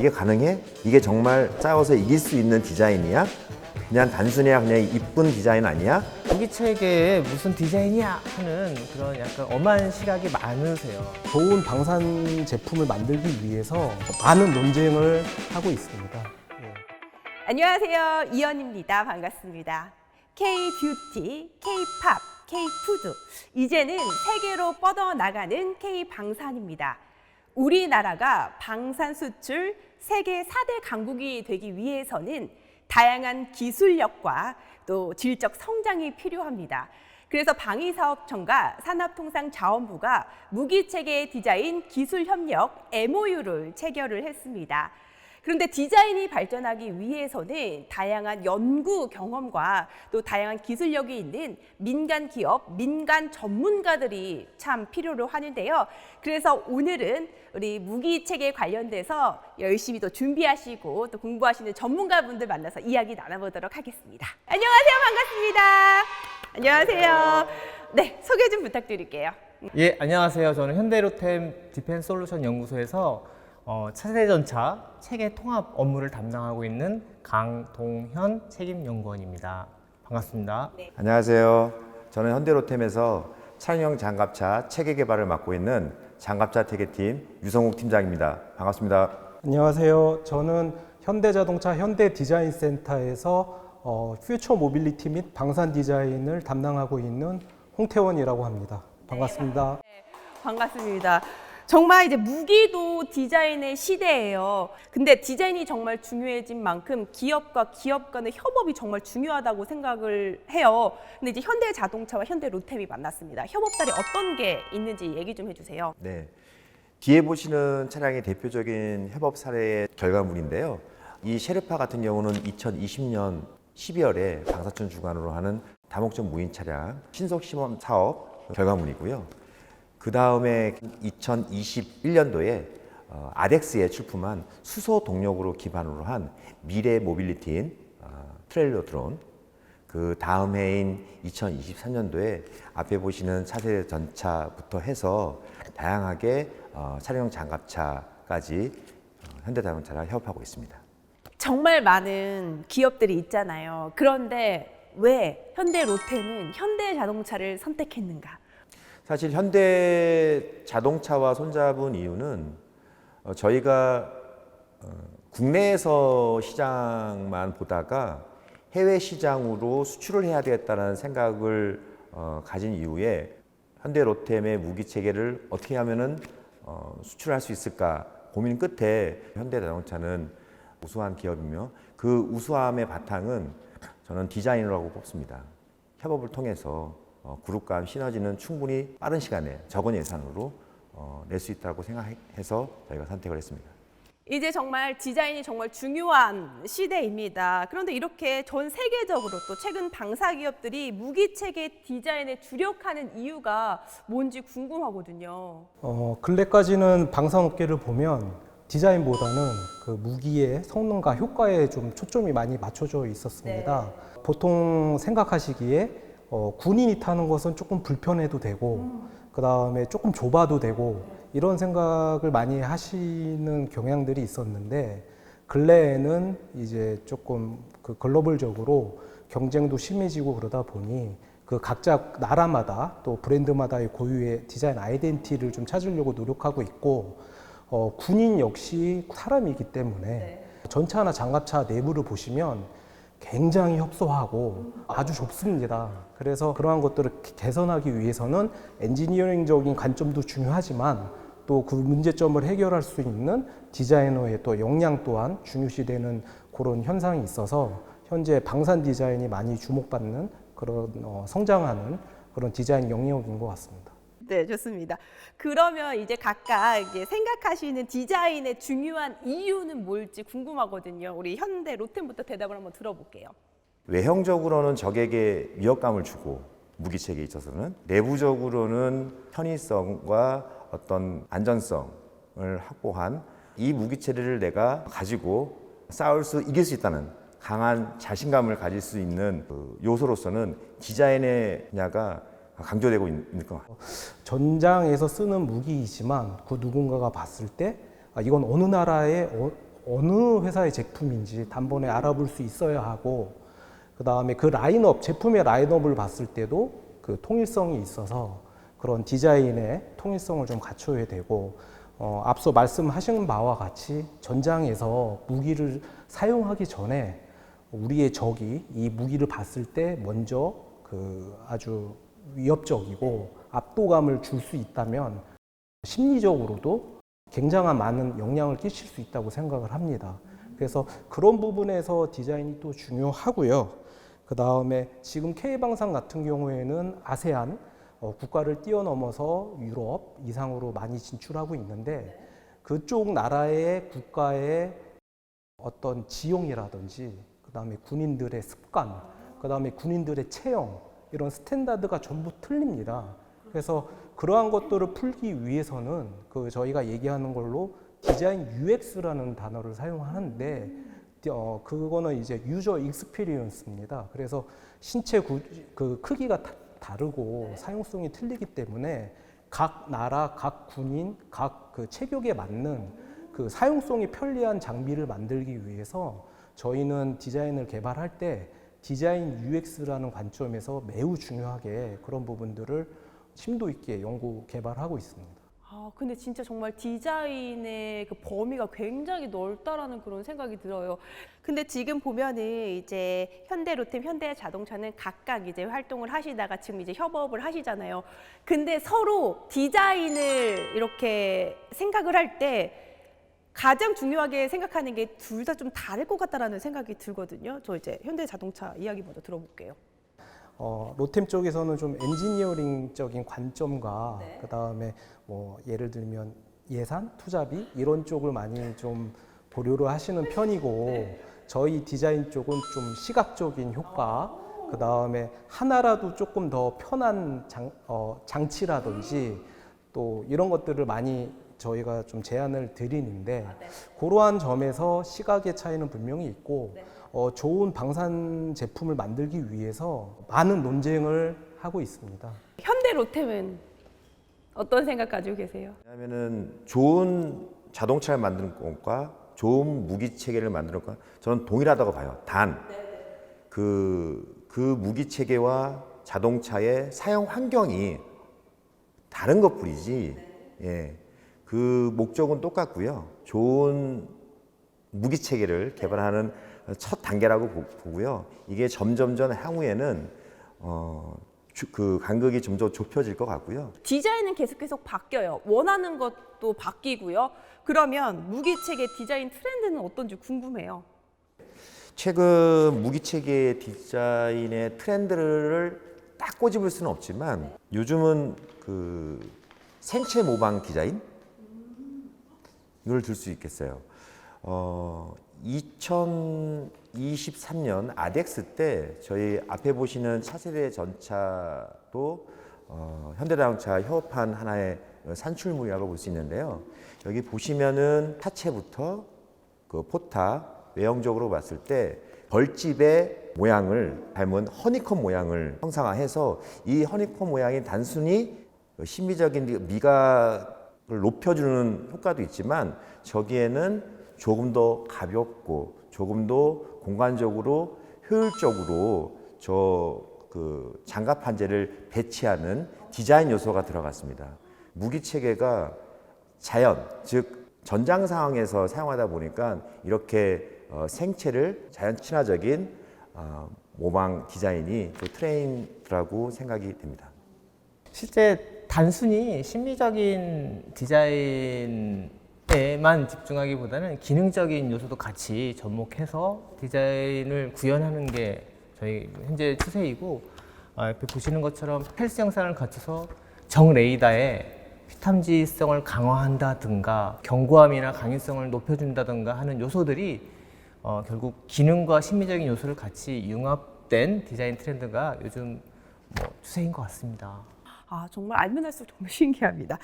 이게 가능해? 이게 정말 싸워서 이길 수 있는 디자인이야? 그냥 단순히 그냥 이쁜 디자인 아니야? 무기체계에 무슨 디자인이야 하는 그런 약간 엄한 시각이 많으세요. 좋은 방산 제품을 만들기 위해서 많은 논쟁을 하고 있습니다. 예. 안녕하세요. 이연입니다. 반갑습니다. K-뷰티, K-팝, K-푸드, 이제는 세계로 뻗어나가는 K-방산입니다. 우리나라가 방산 수출 세계 4대 강국이 되기 위해서는 다양한 기술력과 또 질적 성장이 필요합니다. 그래서 방위사업청과 산업통상자원부가 무기체계 디자인 기술협력 MOU를 체결을 했습니다. 그런데 디자인이 발전하기 위해서는 다양한 연구 경험과 또 다양한 기술력이 있는 민간 기업, 민간 전문가들이 참 필요로 하는데요. 그래서 오늘은 우리 무기체계 관련돼서 열심히 또 준비하시고 또 공부하시는 전문가분들 만나서 이야기 나눠보도록 하겠습니다. 안녕하세요. 반갑습니다. 안녕하세요. 네, 소개 좀 부탁드릴게요. 예, 안녕하세요. 저는 현대로템 디펜스 솔루션 연구소에서 차세대전차 체계 통합 업무를 담당하고 있는 강동현 책임연구원입니다. 반갑습니다. 네. 안녕하세요. 저는 현대로템에서 차량용 장갑차 체계 개발을 맡고 있는 장갑차 체계팀 유성욱 팀장입니다. 반갑습니다. 안녕하세요. 저는 현대자동차 현대디자인센터에서 퓨처 모빌리티 및 방산 디자인을 담당하고 있는 홍태원이라고 합니다. 반갑습니다. 네, 반갑습니다. 정말 이제 무기도 디자인의 시대예요. 근데 디자인이 정말 중요해진 만큼 기업과 기업 간의 협업이 정말 중요하다고 생각을 해요. 근데 이제 현대자동차와 현대로템이 만났습니다. 협업사례 어떤 게 있는지 얘기 좀 해주세요. 네, 뒤에 보시는 차량의 대표적인 협업 사례의 결과물인데요. 이 셰르파 같은 경우는 2020년 12월에 방사청 주관으로 하는 다목적 무인 차량 신속 시범 사업 결과물이고요. 그 다음에 2021년도에 아덱스에 출품한 수소 동력으로 기반으로 한 미래 모빌리티인 트레일러 드론, 그 다음 해인 2023년도에 앞에 보시는 차세대 전차부터 해서 다양하게 차량용 장갑차까지 현대자동차랑 협업하고 있습니다. 정말 많은 기업들이 있잖아요. 그런데 왜 현대로템은 현대자동차를 선택했는가? 사실 현대자동차와 손잡은 이유는 저희가 국내에서 시장만 보다가 해외 시장으로 수출을 해야 되겠다는 생각을 가진 이후에 현대로템의 무기 체계를 어떻게 하면은 수출할 수 있을까 고민 끝에 현대자동차는 우수한 기업이며 그 우수함의 바탕은 저는 디자인이라고 뽑습니다. 협업을 통해서 그룹 간 시너지는 충분히 빠른 시간에 적은 예산으로 낼 수 있다고 생각해서 저희가 선택을 했습니다. 이제 정말 디자인이 정말 중요한 시대입니다. 그런데 이렇게 전 세계적으로 또 최근 방사 기업들이 무기체계 디자인에 주력하는 이유가 뭔지 궁금하거든요. 근래까지는 방산업계를 보면 디자인보다는 그 무기의 성능과 효과에 좀 초점이 많이 맞춰져 있었습니다. 보통 생각하시기에 군인이 타는 것은 조금 불편해도 되고 그 다음에 조금 좁아도 되고 이런 생각을 많이 하시는 경향들이 있었는데 근래에는 이제 조금 그 글로벌적으로 경쟁도 심해지고 그러다 보니 그 각자 나라마다 또 브랜드마다의 고유의 디자인 아이덴티티를 좀 찾으려고 노력하고 있고 군인 역시 사람이기 때문에 전차나 장갑차 내부를 보시면 굉장히 협소하고 아주 좁습니다. 그래서 그러한 것들을 개선하기 위해서는 엔지니어링적인 관점도 중요하지만 또 그 문제점을 해결할 수 있는 디자이너의 또 역량 또한 중요시되는 그런 현상이 있어서 현재 방산 디자인이 많이 주목받는 그런 성장하는 그런 디자인 영역인 것 같습니다. 네, 좋습니다. 그러면 이제 각각 이제 생각하시는 디자인의 중요한 이유는 뭘지 궁금하거든요. 우리 현대 로템부터 대답을 한번 들어볼게요. 외형적으로는 적에게 위협감을 주고 무기체계에 있어서는 내부적으로는 편의성과 어떤 안전성을 확보한 이 무기체계를 내가 가지고 이길 수 있다는 강한 자신감을 가질 수 있는 그 요소로서는 디자인의 분야가 강조되고 있는 것 같아요. 전장에서 쓰는 무기이지만 그 누군가가 봤을 때 이건 어느 나라의 어느 회사의 제품인지 단번에 알아볼 수 있어야 하고, 그 다음에 그 라인업, 제품의 라인업을 봤을 때도 그 통일성이 있어서 그런 디자인의 통일성을 좀 갖춰야 되고, 앞서 말씀하신 바와 같이 전장에서 무기를 사용하기 전에 우리의 적이 이 무기를 봤을 때 먼저 그 아주 위협적이고 압도감을 줄 수 있다면 심리적으로도 굉장한 많은 영향을 끼칠 수 있다고 생각을 합니다. 그래서 그런 부분에서 디자인이 또 중요하고요. 그 다음에 지금 K방산 같은 경우에는 아세안 국가를 뛰어넘어서 유럽 이상으로 많이 진출하고 있는데, 그쪽 나라의 국가의 어떤 지형이라든지 그 다음에 군인들의 습관, 그 다음에 군인들의 체형, 이런 스탠다드가 전부 틀립니다. 그래서 그러한 것들을 풀기 위해서는 그 저희가 얘기하는 걸로 디자인 UX라는 단어를 사용하는데, 그거는 이제 유저 익스피리언스입니다. 그래서 신체 그 크기가 다르고 사용성이 틀리기 때문에 각 나라, 각 군인, 각 그 체격에 맞는 그 사용성이 편리한 장비를 만들기 위해서 저희는 디자인을 개발할 때 디자인 UX라는 관점에서 매우 중요하게 그런 부분들을 심도 있게 연구 개발하고 있습니다. 아, 근데 진짜 정말 디자인의 그 범위가 굉장히 넓다라는 그런 생각이 들어요. 근데 지금 보면은 이제 현대 로템, 현대 자동차는 각각 이제 활동을 하시다가 지금 이제 협업을 하시잖아요. 근데 서로 디자인을 이렇게 생각을 할 때 가장 중요하게 생각하는 게 둘 다 좀 다를 것 같다라는 생각이 들거든요. 저 이제 현대 자동차 이야기 먼저 들어볼게요. 로템 쪽에서는 좀 엔지니어링적인 관점과 그 다음에 뭐 예를 들면 예산, 투자비 이런 쪽을 많이 좀 고려를 하시는 편이고, 저희 디자인 쪽은 좀 시각적인 효과, 그 다음에 하나라도 조금 더 편한 장치라든지 또 이런 것들을 많이 저희가 좀 제안을 드리는데, 그러한 점에서 시각의 차이는 분명히 있고, 좋은 방산 제품을 만들기 위해서 많은 논쟁을 하고 있습니다. 현대 로템은 어떤 생각 가지고 계세요? 왜냐하면은 좋은 자동차를 만드는 것과 좋은 무기 체계를 만드는 것, 저는 동일하다고 봐요. 단 그 무기 체계와 자동차의 사용 환경이 다른 것뿐이지, 예, 그 목적은 똑같고요. 좋은 무기 체계를 개발하는 첫 단계라고 보고요. 이게 점점점 향후에는 그 간극이 좀 더 좁혀질 것 같고요. 디자인은 계속 바뀌어요. 원하는 것도 바뀌고요. 그러면 무기체계 디자인 트렌드는 어떤지 궁금해요. 최근 무기체계 디자인의 트렌드를 딱 꼬집을 수는 없지만, 요즘은 그 생체 모방 디자인 이걸 들 수 있겠어요. 2023년 아덱스 때 저희 앞에 보시는 차세대 전차도 현대자동차 협업한 하나의 산출물이라고 볼 수 있는데요. 여기 보시면은 차체부터 그 포탑 외형적으로 봤을 때 벌집의 모양을 닮은 허니콤 모양을 형상화해서, 이 허니콤 모양이 단순히 심미적인 미각을 높여주는 효과도 있지만, 저기에는 조금 더 가볍고 조금 더 공간적으로 효율적으로 그 장갑 판재를 배치하는 디자인 요소가 들어갔습니다. 무기 체계가 자연, 즉 전장 상황에서 사용하다 보니까 이렇게 생체를 자연 친화적인 모방 디자인이 또 트렌드라고 생각이 됩니다. 실제 단순히 심리적인 디자인에만 집중하기보다는 기능적인 요소도 같이 접목해서 디자인을 구현하는 게 저희 현재 추세이고, 옆에 보시는 것처럼 헬스 영상을 갖춰서 정 레이더에 휘탐지성을 강화한다든가 견고함이나 강인성을 높여준다든가 하는 요소들이 결국 기능과 심미적인 요소를 같이 융합된 디자인 트렌드가 요즘 추세인 것 같습니다. 아, 정말 알면 할수록 정말 신기합니다.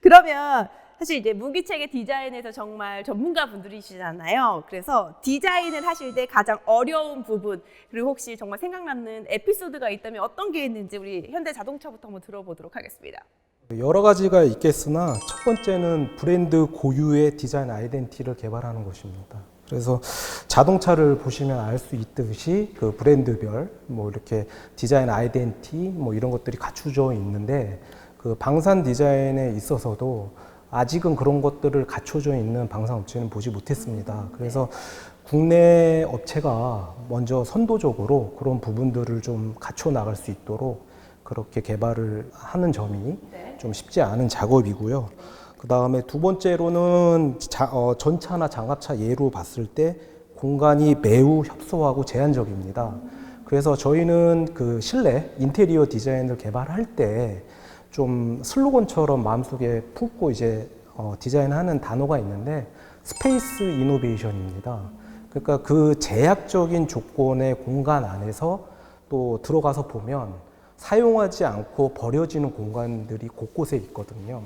그러면 사실 이제 무기체계 디자인에서 정말 전문가 분들이시잖아요. 그래서 디자인을 하실 때 가장 어려운 부분, 그리고 혹시 정말 생각나는 에피소드가 있다면 어떤 게 있는지 우리 현대 자동차부터 한번 들어보도록 하겠습니다. 여러 가지가 있겠으나 첫 번째는 브랜드 고유의 디자인 아이덴티티를 개발하는 것입니다. 그래서 자동차를 보시면 알 수 있듯이 그 브랜드별 뭐 이렇게 디자인 아이덴티티 뭐 이런 것들이 갖춰져 있는데 그 방산 디자인에 있어서도 아직은 그런 것들을 갖춰져 있는 방산 업체는 보지 못했습니다. 그래서 국내 업체가 먼저 선도적으로 그런 부분들을 좀 갖춰 나갈 수 있도록 그렇게 개발을 하는 점이 좀 쉽지 않은 작업이고요. 그 다음에 두 번째로는 전차나 장갑차 예로 봤을 때 공간이 매우 협소하고 제한적입니다. 그래서 저희는 그 실내 인테리어 디자인을 개발할 때 좀 슬로건처럼 마음속에 품고 이제 디자인하는 단어가 있는데 스페이스 이노베이션입니다. 그러니까 그 제약적인 조건의 공간 안에서 또 들어가서 보면 사용하지 않고 버려지는 공간들이 곳곳에 있거든요.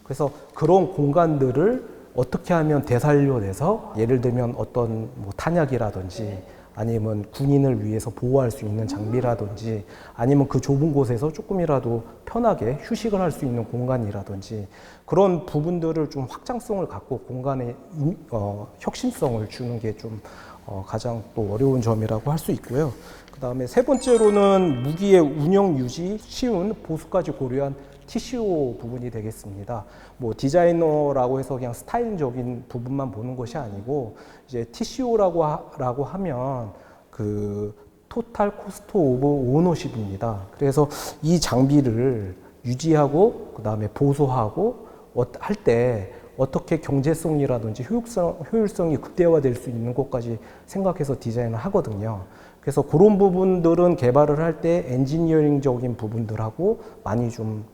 그래서 그런 공간들을 어떻게 하면 되살려내서 예를 들면 어떤 뭐 탄약이라든지 아니면 군인을 위해서 보호할 수 있는 장비라든지 아니면 그 좁은 곳에서 조금이라도 편하게 휴식을 할 수 있는 공간이라든지 그런 부분들을 좀 확장성을 갖고 공간에 혁신성을 주는 게 좀 가장 또 어려운 점이라고 할 수 있고요. 그 다음에 세 번째로는 무기의 운영 유지 쉬운 보수까지 고려한 TCO 부분이 되겠습니다. 뭐 디자이너라고 해서 그냥 스타일적인 부분만 보는 것이 아니고 이제 TCO라고 하면 그 토탈 코스트 오브 오너십입니다. 그래서 이 장비를 유지하고 그다음에 보수하고 할 때 어떻게 경제성이라든지 효율성이 극대화될 수 있는 것까지 생각해서 디자인을 하거든요. 그래서 그런 부분들은 개발을 할 때 엔지니어링적인 부분들하고 많이 좀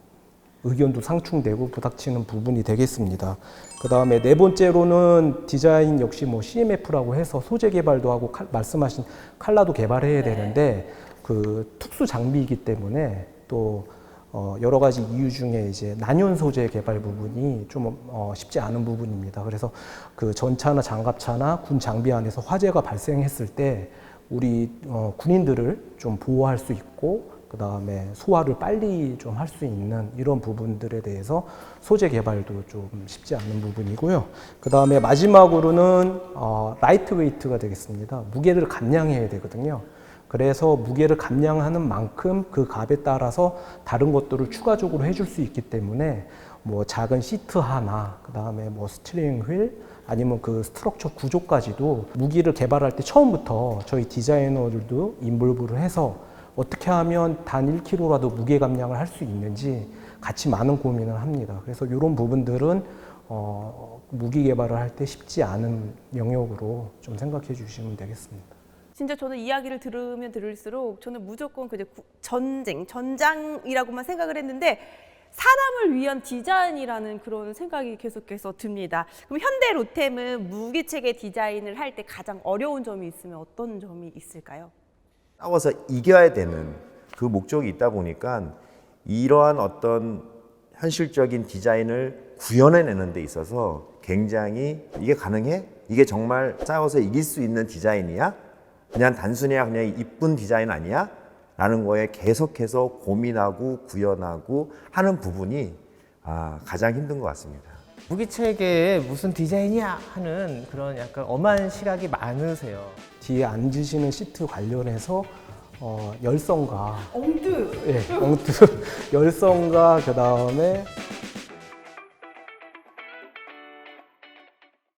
의견도 상충되고 부닥치는 부분이 되겠습니다. 그 다음에 네 번째로는 디자인 역시 뭐 CMF라고 해서 소재 개발도 하고 말씀하신 컬러도 개발해야 되는데 그 특수 장비이기 때문에 또 여러 가지 이유 중에 이제 난연 소재 개발 부분이 좀 쉽지 않은 부분입니다. 그래서 그 전차나 장갑차나 군 장비 안에서 화재가 발생했을 때 우리 군인들을 좀 보호할 수 있고 그 다음에 소화를 빨리 좀 할 수 있는 이런 부분들에 대해서 소재 개발도 좀 쉽지 않은 부분이고요. 그 다음에 마지막으로는 라이트 웨이트가 되겠습니다. 무게를 감량해야 되거든요. 그래서 무게를 감량하는 만큼 그 값에 따라서 다른 것들을 추가적으로 해줄 수 있기 때문에 뭐 작은 시트 하나, 그 다음에 뭐 스티어링 휠, 아니면 그 스트럭처 구조까지도 무기를 개발할 때 처음부터 저희 디자이너들도 인볼브를 해서 어떻게 하면 단 1kg라도 무게 감량을 할 수 있는지 같이 많은 고민을 합니다. 그래서 이런 부분들은 무기 개발을 할 때 쉽지 않은 영역으로 좀 생각해 주시면 되겠습니다. 진짜 저는 이야기를 들으면 들을수록 저는 무조건 그냥 전장이라고만 생각을 했는데 사람을 위한 디자인이라는 그런 생각이 계속해서 듭니다. 그럼 현대 로템은 무기체계 디자인을 할 때 가장 어려운 점이 있으면 어떤 점이 있을까요? 싸워서 이겨야 되는 그 목적이 있다 보니까 이러한 어떤 현실적인 디자인을 구현해내는 데 있어서 굉장히 이게 가능해? 이게 정말 싸워서 이길 수 있는 디자인이야? 그냥 단순히 그냥 이쁜 디자인 아니야? 라는 거에 계속해서 고민하고 구현하고 하는 부분이 가장 힘든 것 같습니다. 무기체계에 무슨 디자인이야 하는 그런 약간 엄한 시각이 많으세요. 뒤에 앉으시는 시트 관련해서 열선과 엉드. 예, 열선과 그 다음에